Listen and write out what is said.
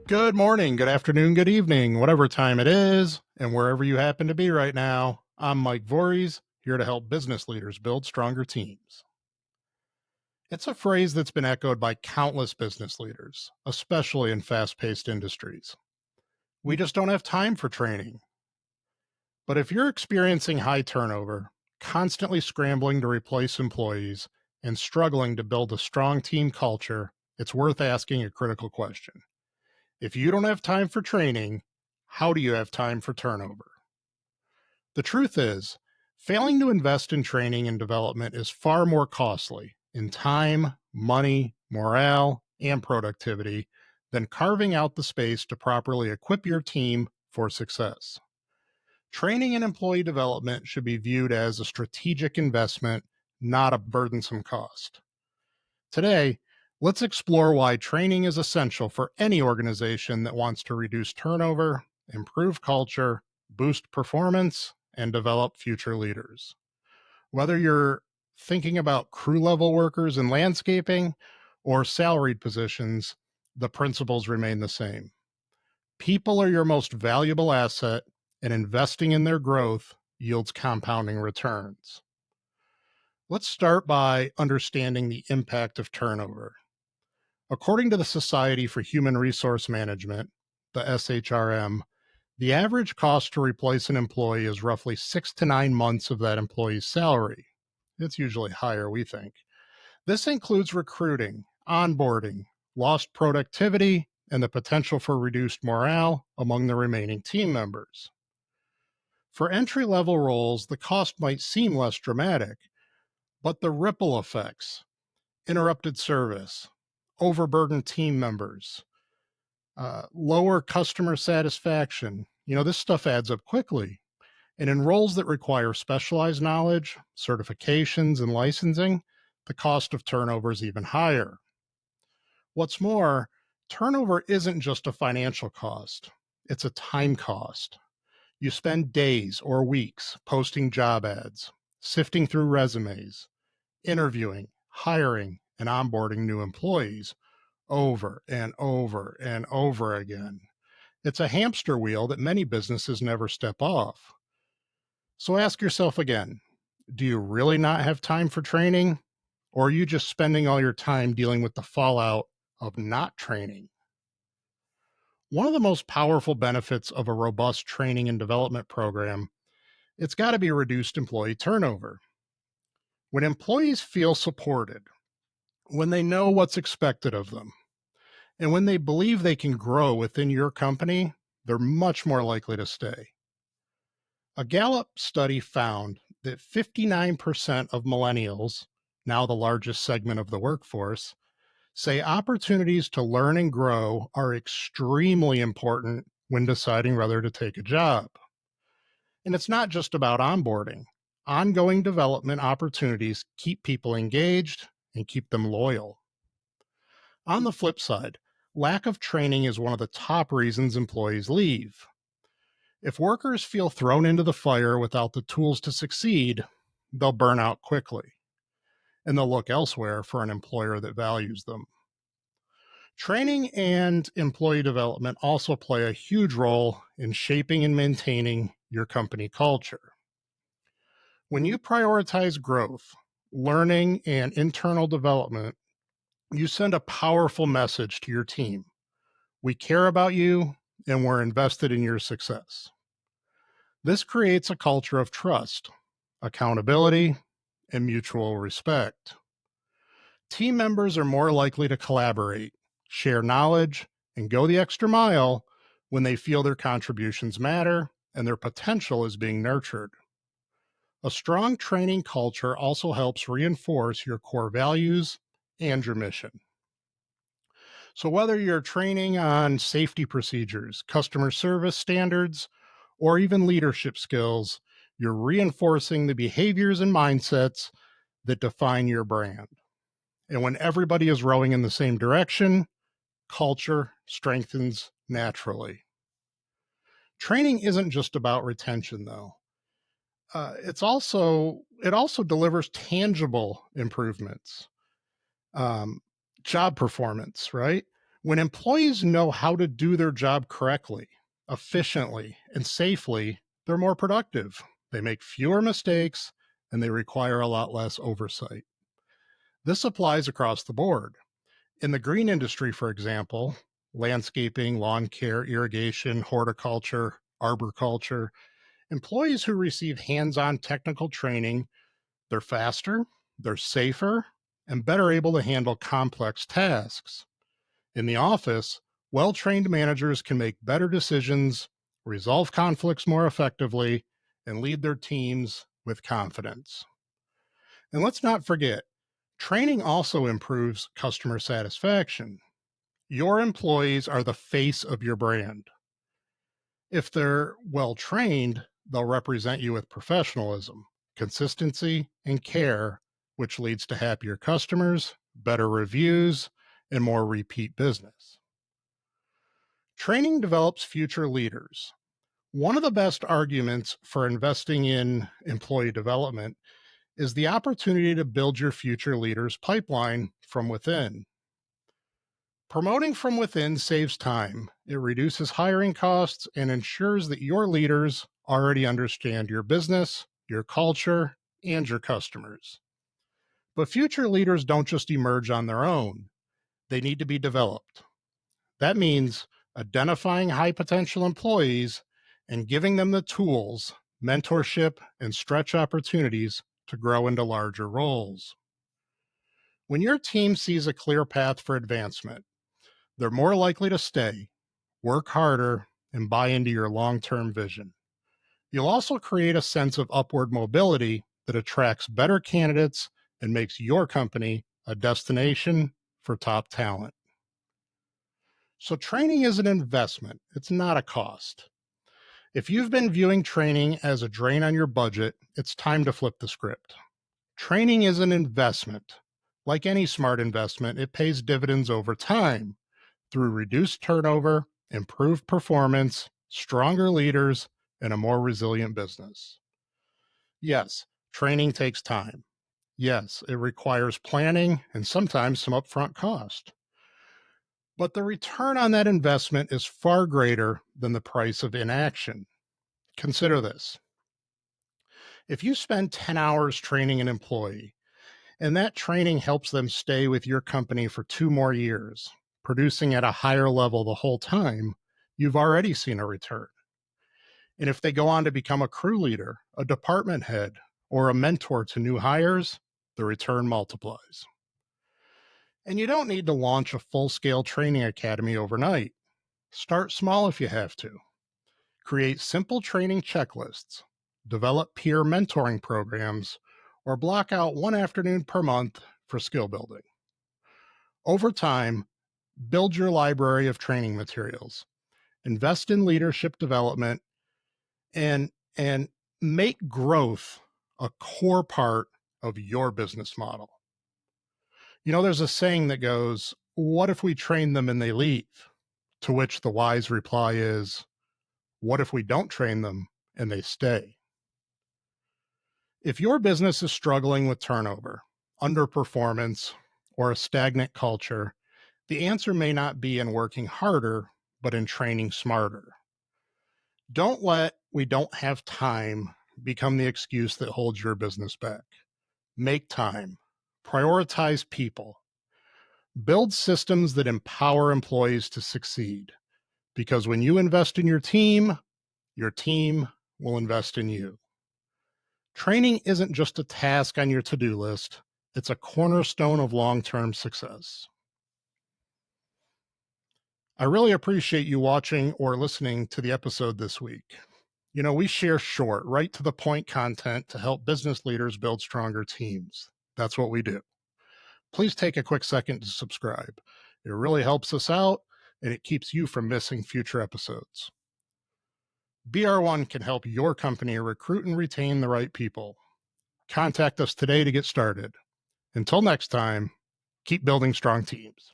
Good morning, good afternoon, good evening, whatever time it is, and wherever you happen to be right now. I'm Mike Voories, here to help business leaders build stronger teams. It's a phrase that's been echoed by countless business leaders, especially in fast paced industries. We just don't have time for training. But if you're experiencing high turnover, constantly scrambling to replace employees, and struggling to build a strong team culture, it's worth asking a critical question. If you don't have time for training, how do you have time for turnover? The truth is, failing to invest in training and development is far more costly in time, money, morale, and productivity than carving out the space to properly equip your team for success. Training and employee development should be viewed as a strategic investment, not a burdensome cost. Today, let's explore why training is essential for any organization that wants to reduce turnover, improve culture, boost performance, and develop future leaders. Whether you're thinking about crew level workers in landscaping or salaried positions, the principles remain the same. People are your most valuable asset, and investing in their growth yields compounding returns. Let's start by understanding the impact of turnover. According to the Society for Human Resource Management, the SHRM, the average cost to replace an employee is roughly 6 to 9 months of that employee's salary. It's usually higher, we think. This includes recruiting, onboarding, lost productivity, and the potential for reduced morale among the remaining team members. For entry level roles, the cost might seem less dramatic, but the ripple effects, interrupted service, overburdened team members, lower customer satisfaction. This stuff adds up quickly. And in roles that require specialized knowledge, certifications, and licensing, the cost of turnover is even higher. What's more, turnover isn't just a financial cost, it's a time cost. You spend days or weeks posting job ads, sifting through resumes, interviewing, hiring, and onboarding new employees over and over and over again. It's a hamster wheel that many businesses never step off. So ask yourself again, do you really not have time for training? Or are you just spending all your time dealing with the fallout of not training? One of the most powerful benefits of a robust training and development program, it's got to be reduced employee turnover. When employees feel supported, when they know what's expected of them, and when they believe they can grow within your company, they're much more likely to stay. A Gallup study found that 59% of millennials, now the largest segment of the workforce, say opportunities to learn and grow are extremely important when deciding whether to take a job. And it's not just about onboarding. Ongoing development opportunities keep people engaged and keep them loyal. On the flip side, lack of training is one of the top reasons employees leave. If workers feel thrown into the fire without the tools to succeed, they'll burn out quickly, and they'll look elsewhere for an employer that values them. Training and employee development also play a huge role in shaping and maintaining your company culture. When you prioritize growth, learning, and internal development, you send a powerful message to your team. We care about you, and we're invested in your success. This creates a culture of trust, accountability, and mutual respect. Team members are more likely to collaborate, share knowledge, and go the extra mile when they feel their contributions matter and their potential is being nurtured. A strong training culture also helps reinforce your core values and your mission. So, whether you're training on safety procedures, customer service standards, or even leadership skills, you're reinforcing the behaviors and mindsets that define your brand. And when everybody is rowing in the same direction, culture strengthens naturally. Training isn't just about retention, though. It also delivers tangible improvements, um, job performance, right? When employees know how to do their job correctly, efficiently, and safely, they're more productive. They make fewer mistakes and they require a lot less oversight. This applies across the board. In the green industry, for example, landscaping, lawn care, irrigation, horticulture, arboriculture, employees who receive hands on technical training, they're faster, they're safer, and better able to handle complex tasks. In the office, well trained managers can make better decisions, resolve conflicts more effectively, and lead their teams with confidence. And let's not forget, training also improves customer satisfaction. Your employees are the face of your brand. If they're well trained, they'll represent you with professionalism, consistency, and care, which leads to happier customers, better reviews, and more repeat business. Training develops future leaders. One of the best arguments for investing in employee development is the opportunity to build your future leaders' pipeline from within. Promoting from within saves time, it reduces hiring costs, and ensures that your leaders already understand your business, your culture, and your customers. But future leaders don't just emerge on their own, they need to be developed. That means identifying high potential employees and giving them the tools, mentorship, and stretch opportunities to grow into larger roles. When your team sees a clear path for advancement, they're more likely to stay, work harder, and buy into your long term vision. You'll also create a sense of upward mobility that attracts better candidates and makes your company a destination for top talent. So, training is an investment, it's not a cost. If you've been viewing training as a drain on your budget, it's time to flip the script. Training is an investment. Like any smart investment, it pays dividends over time through reduced turnover, improved performance, stronger leaders, and a more resilient business. Yes, training takes time. Yes, it requires planning and sometimes some upfront cost. But the return on that investment is far greater than the price of inaction. Consider this. If you spend 10 hours training an employee, and that training helps them stay with your company for 2 more years, producing at a higher level the whole time, you've already seen a return. And if they go on to become a crew leader, a department head, or a mentor to new hires, the return multiplies. And you don't need to launch a full scale training academy overnight. Start small if you have to. Create simple training checklists, develop peer mentoring programs, or block out one afternoon per month for skill building. Over time, build your library of training materials, invest in leadership development, and make growth a core part of your business model. You know, there's a saying that goes, "What if we train them and they leave?" To which the wise reply is, "What if we don't train them and they stay?" If your business is struggling with turnover, underperformance, or a stagnant culture, the answer may not be in working harder, but in training smarter. Don't let "we don't have time" become the excuse that holds your business back. Make time, prioritize people, build systems that empower employees to succeed. Because when you invest in your team will invest in you. Training isn't just a task on your to do list, it's a cornerstone of long term success. I really appreciate you watching or listening to the episode this week. You know, we share short, right to the point content to help business leaders build stronger teams. That's what we do. Please take a quick second to subscribe. It really helps us out and it keeps you from missing future episodes. BR1 can help your company recruit and retain the right people. Contact us today to get started. Until next time, keep building strong teams.